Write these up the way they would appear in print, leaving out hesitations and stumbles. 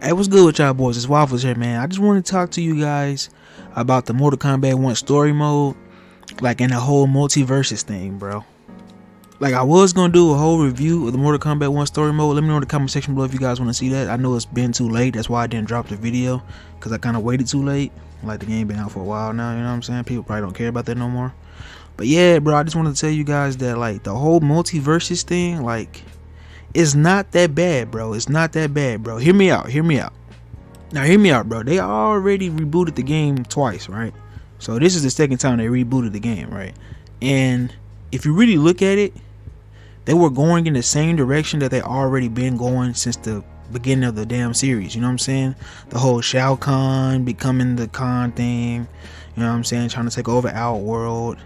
Hey, what's good with y'all boys? It's Waffles here, man. I just want to talk to you guys about the Mortal Kombat 1 story mode, like in the whole multiverses thing, bro. Like, I was going to do a whole review of the Mortal Kombat 1 story mode. Let me know in the comment section below if you guys want to see that. I know it's been too late. That's why I didn't drop the video, because I kind of waited too late. Like, the game been out for a while now, you know what I'm saying? People probably don't care about that no more. But yeah, bro, I just wanted to tell you guys that, like, the whole multiverses thing, like, it's not that bad, bro. It's not that bad, bro. Hear me out. Now hear me out, bro. They already rebooted the game twice, right? So this is the second time they rebooted the game, right? And if you really look at it, they were going in the same direction that they already been going since the beginning of the damn series. You know what I'm saying? The whole Shao Kahn becoming the Khan thing. You know what I'm saying? Trying to take over Outworld.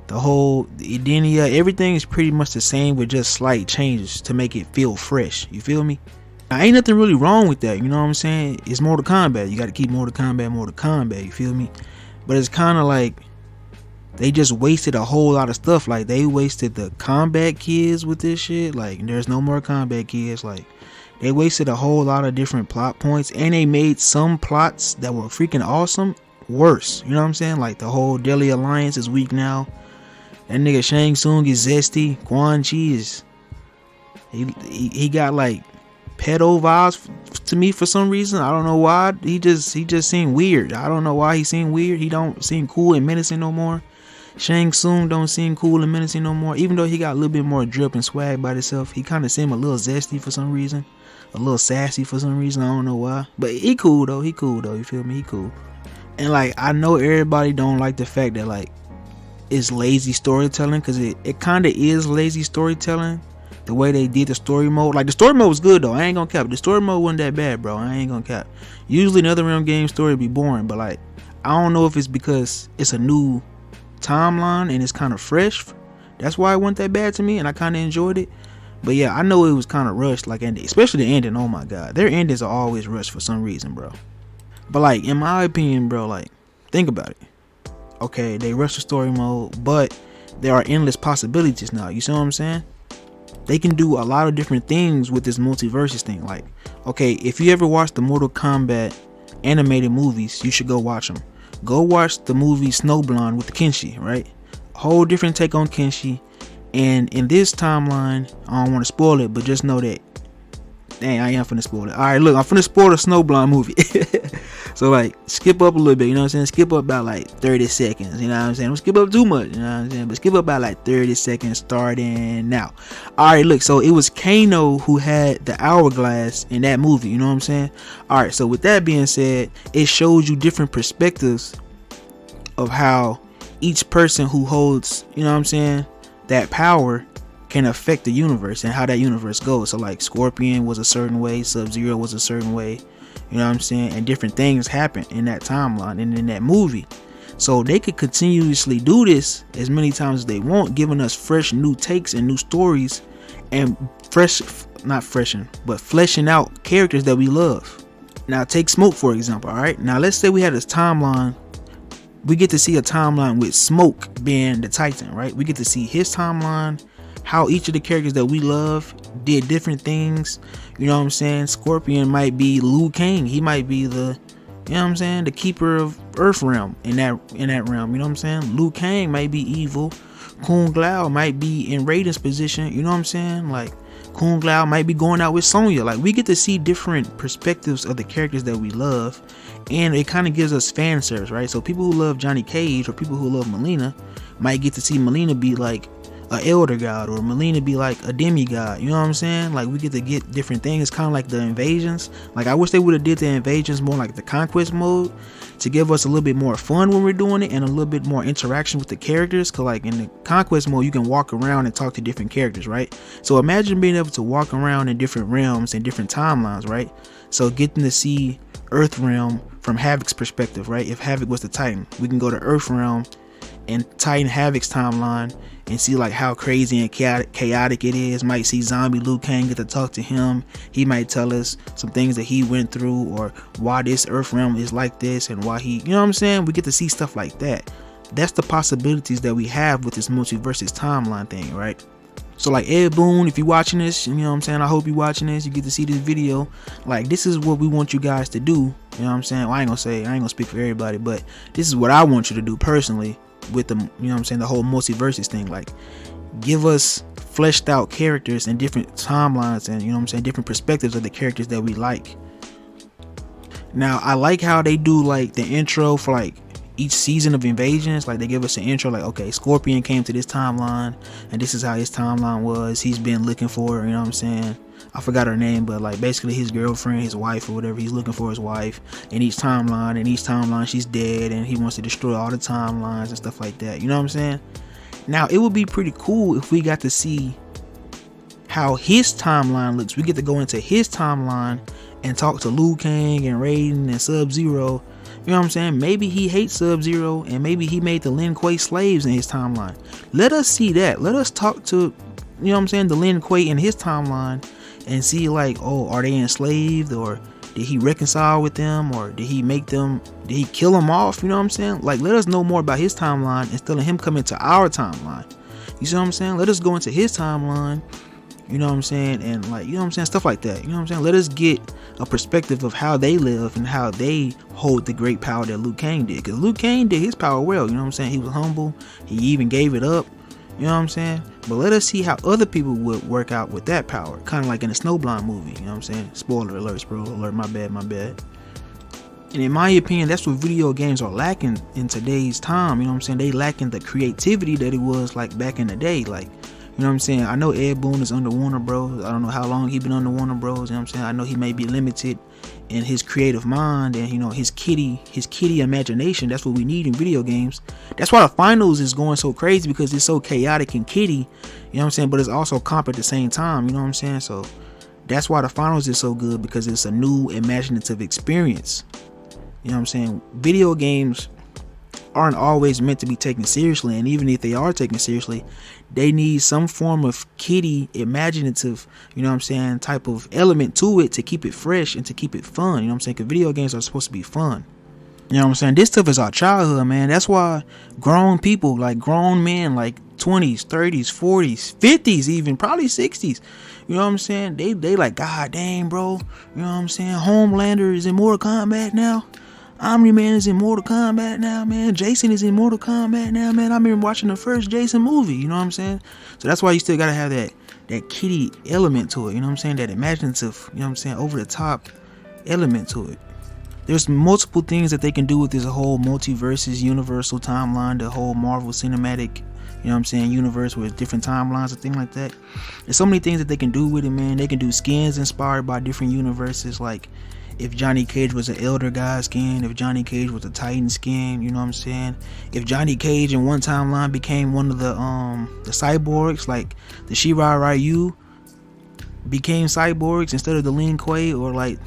The whole Edenia, everything is pretty much the same with just slight changes to make it feel fresh. You feel me? Now, ain't nothing really wrong with that, you know what I'm saying? It's Mortal Kombat. You got to keep Mortal Kombat, you feel me? But it's kind of like they just wasted a whole lot of stuff. Like, they wasted the combat kids with this shit. Like, there's no more combat kids. Like, they wasted a whole lot of different plot points, and they made some plots that were freaking awesome worse. You know what I'm saying? Like, the whole Deadly Alliance is weak now. That nigga Shang Tsung is zesty. Quan Chi is he got like pedo vibes to me for some reason. I don't know why. He just seemed weird. I don't know why he seemed weird. He don't seem cool and menacing no more. Shang Tsung don't seem cool and menacing no more. Even though he got a little bit more drip and swag by himself, he kind of seemed a little zesty for some reason, a little sassy for some reason. I don't know why. But he cool though. You feel me? He cool. And like, I know everybody don't like the fact that like it's lazy storytelling, because it kind of is lazy storytelling. The way they did the story mode, like the story mode was good though. I ain't gonna cap. The story mode wasn't that bad, bro. I ain't gonna cap. Usually another realm game story be boring, but like, I don't know if it's because it's a new timeline and it's kind of fresh. That's why it wasn't that bad to me, and I kind of enjoyed it. But yeah, I know it was kind of rushed, like, and especially the ending. Oh my god, their endings are always rushed for some reason, bro. But like, in my opinion, bro, like, think about it. Okay, they rushed the story mode, but there are endless possibilities now. You see what I'm saying? They can do a lot of different things with this multiverses thing. Like, okay, if you ever watched the Mortal Kombat animated movies, you should go watch them. Go watch the movie Snowblonde with Kenshi, right? Whole different take on Kenshi. And in this timeline, I don't want to spoil it, but just know that, dang, I am finna spoil it. Alright, look, I'm finna spoil the Snowblonde movie. So like, skip up a little bit, you know what I'm saying? Skip up about like 30 seconds, you know what I'm saying? Don't skip up too much, you know what I'm saying? But skip up about like 30 seconds starting now. Alright, look, so it was Kano who had the hourglass in that movie, you know what I'm saying? Alright, so with that being said, it shows you different perspectives of how each person who holds, you know what I'm saying, that power can affect the universe and how that universe goes. So like, Scorpion was a certain way, Sub-Zero was a certain way, you know what I'm saying, and different things happen in that timeline and in that movie. So they could continuously do this as many times as they want, giving us fresh new takes and new stories, and fleshing out characters that we love. Now take Smoke for example. All right, now let's say we had this timeline. We get to see a timeline with Smoke being the Titan, right? We get to see his timeline, how each of the characters that we love did different things. You know what I'm saying? Scorpion might be Liu Kang. He might be the, you know what I'm saying, the keeper of Earth Realm in that realm. You know what I'm saying? Liu Kang might be evil. Kung Lao might be in Raiden's position. You know what I'm saying? Like, Kung Lao might be going out with Sonya. Like, we get to see different perspectives of the characters that we love, and it kind of gives us fan service, right? So people who love Johnny Cage or people who love Melina might get to see Melina be like a elder god, or Melina be like a demigod. You know what I'm saying? Like, we get to get different things. Kind of like the invasions. Like, I wish they would have did the invasions more like the conquest mode, to give us a little bit more fun when we're doing it, and a little bit more interaction with the characters. Cause like in the conquest mode, you can walk around and talk to different characters, right? So imagine being able to walk around in different realms and different timelines, right? So getting to see Earth Realm from Havoc's perspective, right? If Havoc was the Titan, we can go to Earth Realm and Titan Havoc's timeline and see like how crazy and chaotic it is. Might see zombie Liu Kang, get to talk to him. He might tell us some things that he went through, or why this Earth Realm is like this, and why he, you know what I'm saying? We get to see stuff like that. That's the possibilities that we have with this multiverses timeline thing, right? So like Ed Boon, if you're watching this, you know what I'm saying, I hope you're watching this, you get to see this video. Like, this is what we want you guys to do. You know what I'm saying? Well, I ain't gonna speak for everybody, but this is what I want you to do personally with the, you know what I'm saying, the whole multiverses thing. Like, give us fleshed out characters and different timelines and, you know what I'm saying, different perspectives of the characters that we like. Now, I like how they do like the intro for like each season of Invasions. Like, they give us an intro like, okay, Scorpion came to this timeline and this is how his timeline was. He's been looking for her, you know what I'm saying, I forgot her name, but like basically his girlfriend, his wife or whatever, he's looking for his wife in each timeline, she's dead and he wants to destroy all the timelines and stuff like that, you know what I'm saying. Now, it would be pretty cool if we got to see how his timeline looks. We get to go into his timeline and talk to Liu Kang and Raiden and Sub-Zero. You know what I'm saying? Maybe he hates Sub-Zero and maybe he made the Lin Kuei slaves in his timeline. Let us see that. Let us talk to, you know what I'm saying, the Lin Kuei in his timeline and see like, oh, are they enslaved, or did he reconcile with them, or did he kill them off? You know what I'm saying? Like, let us know more about his timeline instead of him coming to our timeline. You see what I'm saying? Let us go into his timeline, you know what I'm saying, and like, you know what I'm saying, stuff like that. You know what I'm saying? Let us get a perspective of how they live and how they hold the great power that Liu Kang did. Because Liu Kang did his power well, you know what I'm saying? He was humble, he even gave it up, you know what I'm saying? But let us see how other people would work out with that power, kind of like in the Snowblind movie, you know what I'm saying? Spoiler alert, bro, alert, my bad. And in my opinion, that's what video games are lacking in today's time, you know what I'm saying? They lacking the creativity that it was like back in the day. Like, you know what I'm saying? I know Ed Boon is under Warner Bros. I don't know how long he been under Warner Bros. You know what I'm saying? I know he may be limited in his creative mind and, you know, his kitty imagination. That's what we need in video games. That's why the finals is going so crazy, because it's so chaotic and kitty, you know what I'm saying? But it's also comp at the same time, you know what I'm saying? So that's why the finals is so good, because it's a new imaginative experience. You know what I'm saying? Video games aren't always meant to be taken seriously, and even if they are taken seriously, they need some form of kiddie imaginative, you know what I'm saying, type of element to it to keep it fresh and to keep it fun, you know what I'm saying, because video games are supposed to be fun. You know what I'm saying? This stuff is our childhood, man. That's why grown people, like grown men, like 20s, 30s, 40s, 50s, even probably 60s, you know what I'm saying, they like, god dang, bro, you know what I'm saying, Homelander is in Mortal Kombat now, Omni-Man is in Mortal Kombat now, man. Jason is in Mortal Kombat now, man. I remember watching the first Jason movie, you know what I'm saying? So that's why you still gotta have that kiddie element to it, you know what I'm saying? That imaginative, you know what I'm saying, over the top element to it. There's multiple things that they can do with this whole multiverses, universal timeline, the whole Marvel cinematic, you know what I'm saying, universe with different timelines and things like that. There's so many things that they can do with it, man. They can do skins inspired by different universes, like if Johnny Cage was an Elder God skin, if Johnny Cage was a Titan skin, you know what I'm saying? If Johnny Cage in one timeline became one of the cyborgs, like the Shirai Ryu became cyborgs instead of the Lin Kuei, or like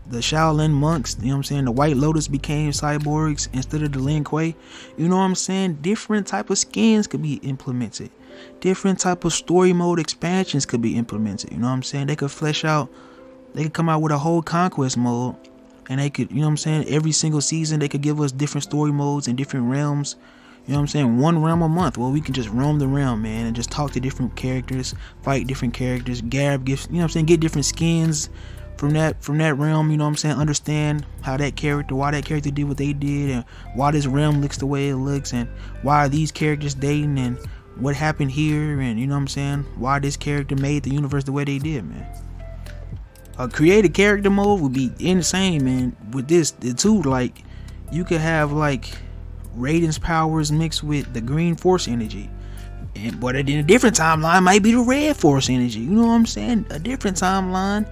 the Shaolin monks, you know what I'm saying, the White Lotus became cyborgs instead of the Lin Kuei, you know what I'm saying? Different type of skins could be implemented, different type of story mode expansions could be implemented, you know what I'm saying? They could flesh out, they could come out with a whole conquest mode, and they could, you know what I'm saying, every single season they could give us different story modes and different realms, you know what I'm saying, one realm a month where we can just roam the realm, man, and just talk to different characters, fight different characters, grab gifts, you know what I'm saying, get different skins from that realm, you know what I'm saying, understand how that character, why that character did what they did, and why this realm looks the way it looks, and why are these characters dating, and what happened here, and you know what I'm saying, why this character made the universe the way they did, man. A creative character mode would be insane, man. With this, the two, like, you could have like Raiden's powers mixed with the green force energy, but in a different timeline might be the red force energy, you know what I'm saying? A different timeline,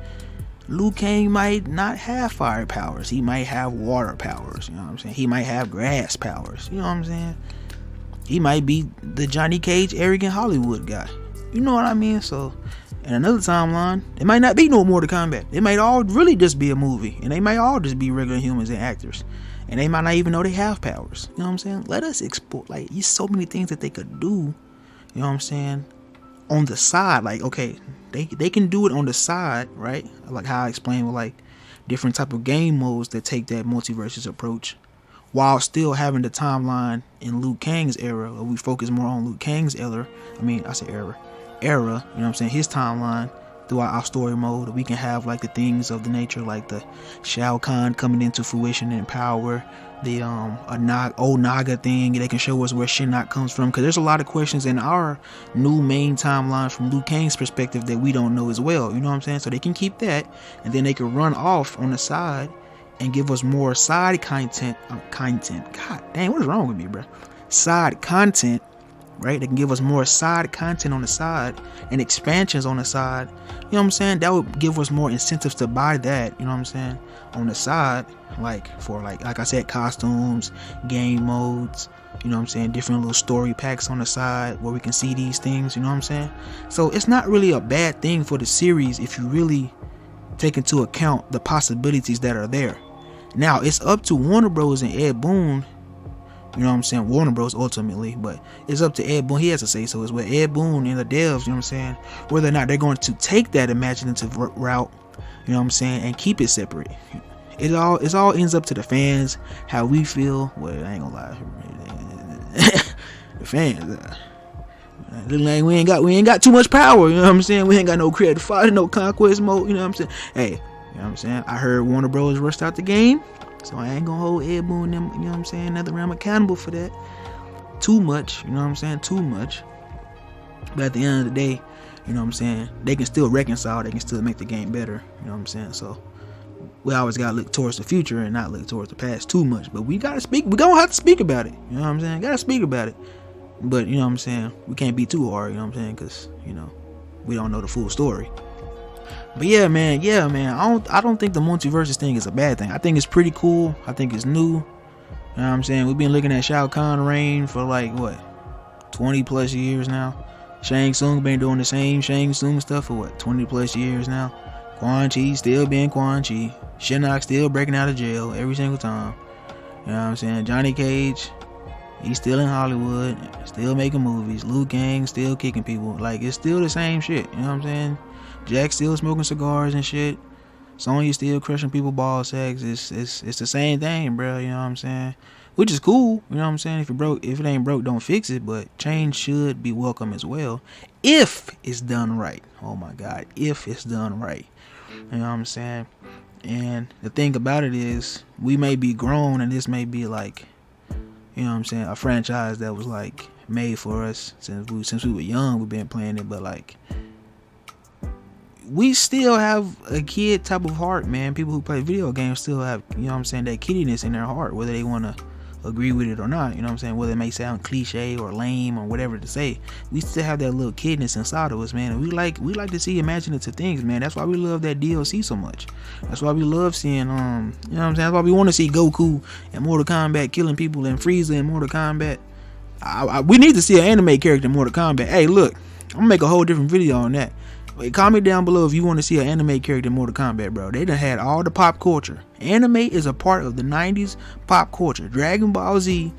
Liu Kang might not have fire powers, he might have water powers, you know what I'm saying? He might have grass powers, you know what I'm saying? He might be the Johnny Cage arrogant Hollywood guy, you know what I mean? So in another timeline, it might not be no Mortal Kombat. It might all really just be a movie, and they might all just be regular humans and actors, and they might not even know they have powers. You know what I'm saying? Let us explore. Like, there's so many things that they could do. You know what I'm saying? On the side, like, okay, they can do it on the side, right? Like how I explained with like different type of game modes that take that multiverses approach, while still having the timeline in Liu Kang's era, or we focus more on Liu Kang's era. I mean, I say era. era, you know what I'm saying, his timeline throughout our story mode. We can have like the things of the nature, like the Shao Kahn coming into fruition and power, the old Naga thing. They can show us where Shinnok comes from, because there's a lot of questions in our new main timeline from Liu Kang's perspective that we don't know as well, you know what I'm saying. So they can keep that, and then they can run off on the side and give us more side content. God dang, what is wrong with me, bro? Side content, right? They can give us more side content on the side and expansions on the side. You know what I'm saying? That would give us more incentives to buy that, you know what I'm saying, on the side, like for like I said, costumes, game modes, you know what I'm saying, different little story packs on the side where we can see these things, you know what I'm saying. So it's not really a bad thing for the series if you really take into account the possibilities that are there. Now it's up to Warner Bros. And Ed Boon, you know what I'm saying, Warner Bros. Ultimately, but it's up to Ed Boon. He has to say so. It's with Ed Boon and the devs, you know what I'm saying, whether or not they're going to take that imaginative route, you know what I'm saying, and keep it separate. It all ends up to the fans, how we feel. Well, I ain't gonna lie, the fans, look like we ain't got too much power, you know what I'm saying. We ain't got no creative fire, no conquest mode, you know what I'm saying. Hey, you know what I'm saying, I heard Warner Bros. Rushed out the game, so I ain't gonna hold Ed Boon them, you know what I'm saying, another round accountable for that. Too much, you know what I'm saying, too much. But at the end of the day, you know what I'm saying, they can still reconcile, they can still make the game better, you know what I'm saying. So we always gotta look towards the future and not look towards the past too much. But we gonna have to speak about it, you know what I'm saying, gotta speak about it. But you know what I'm saying, we can't be too hard, you know what I'm saying, because you know we don't know the full story. But yeah man, I don't think the multiverses thing is a bad thing. I think it's pretty cool. I think it's new, you know what I'm saying. We've been looking at Shao Kahn reign for like what, 20 plus years now. Shang Tsung been doing the same Shang Tsung stuff for what, 20 plus years now. Quan Chi still being Quan Chi. Shinnok still breaking out of jail every single time, you know what I'm saying. Johnny Cage, he's still in Hollywood, still making movies. Liu Kang still kicking people. Like, it's still the same shit, you know what I'm saying. Jack still smoking cigars and shit. Sonya still crushing people ball sacks. It's the same thing, bro, you know what I'm saying. Which is cool, you know what I'm saying. If it ain't broke, don't fix it. But change should be welcome as well, if it's done right. Oh my God, if it's done right, you know what I'm saying. And the thing about it is, we may be grown, and this may be like, you know what I'm saying, a franchise that was like made for us since we were young. We've been playing it, but like, we still have a kid type of heart, man. People who play video games still have, you know what I'm saying, that kiddiness in their heart, whether they want to agree with it or not, you know what I'm saying, whether it may sound cliche or lame or whatever to say. We still have that little kidness inside of us, man, and we like to see imaginative things, man. That's why we love that DLC so much. That's why we love seeing, you know what I'm saying, that's why we want to see Goku in Mortal Kombat killing people and Frieza in Mortal Kombat. We need to see an anime character in Mortal Kombat. Hey, look, I'm gonna make a whole different video on that. Wait, comment down below if you want to see an anime character in Mortal Kombat, bro. They done had all the pop culture. Anime is a part of the 90s pop culture. Dragon Ball Z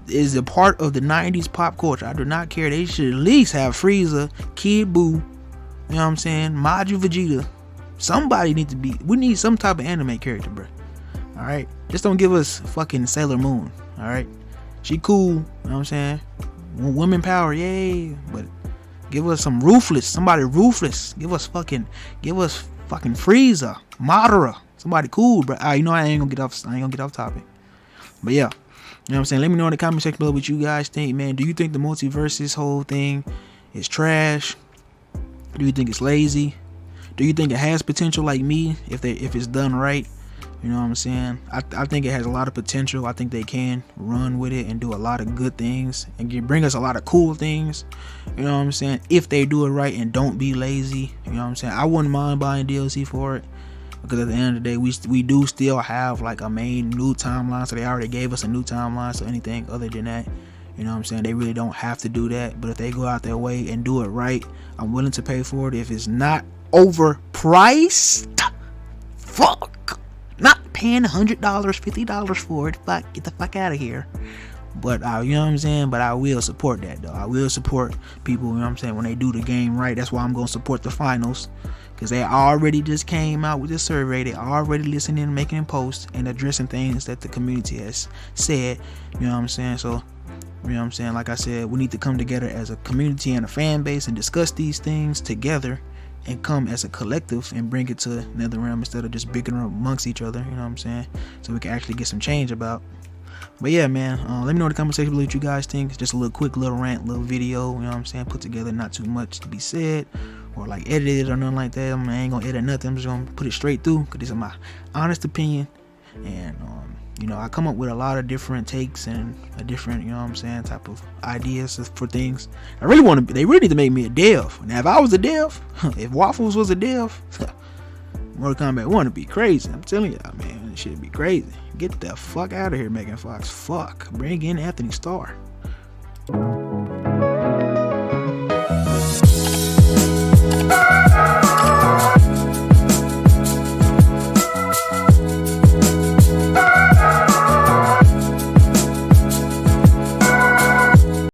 is a part of the 90s pop culture. I do not care. They should at least have Frieza, Kid Buu, you know what I'm saying, Majin Vegeta. Somebody needs to be, we need some type of anime character, bro. Alright? Just don't give us fucking Sailor Moon. Alright? She cool, you know what I'm saying? Women power, yay. But give us some ruthless, somebody ruthless. Give us fucking Frieza, Madara, somebody cool, bro. You know, I ain't gonna get off topic. But yeah, you know what I'm saying. Let me know in the comment section below what you guys think, man. Do you think the multiverse whole thing is trash? Do you think it's lazy? Do you think it has potential like me if it's done right? You know what I'm saying? I think it has a lot of potential. I think they can run with it and do a lot of good things and bring us a lot of cool things. You know what I'm saying? If they do it right and don't be lazy. You know what I'm saying? I wouldn't mind buying DLC for it, because at the end of the day, we do still have like a main new timeline. So they already gave us a new timeline. So anything other than that, you know what I'm saying, they really don't have to do that. But if they go out their way and do it right, I'm willing to pay for it. If it's not overpriced, fuck. Not paying $100, $50 for it. Fuck, get the fuck out of here. But you know what I'm saying? But I will support that though. I will support people, you know what I'm saying, when they do the game right. That's why I'm gonna support the finals, because they already just came out with this survey. They already listening and making posts and addressing things that the community has said. You know what I'm saying? So, you know what I'm saying? Like I said, we need to come together as a community and a fan base and discuss these things together and come as a collective and bring it to another realm instead of just bickering amongst each other. You know what I'm saying? So we can actually get some change about. But yeah, man, let me know in the comment section below what you guys think. It's just a little quick little rant, little video, you know what I'm saying, put together, not too much to be said or like edited or nothing like that. I ain't gonna edit nothing. I'm just gonna put it straight through because this is my honest opinion. And you know, I come up with a lot of different takes and a different, you know what I'm saying, type of ideas for things. They really need to make me a dev. Now if I was a dev, if Waffles was a dev, Mortal Kombat 1 would be crazy. I'm telling y'all, man, this shit would be crazy. Get the fuck out of here, Megan Fox. Fuck. Bring in Anthony Starr.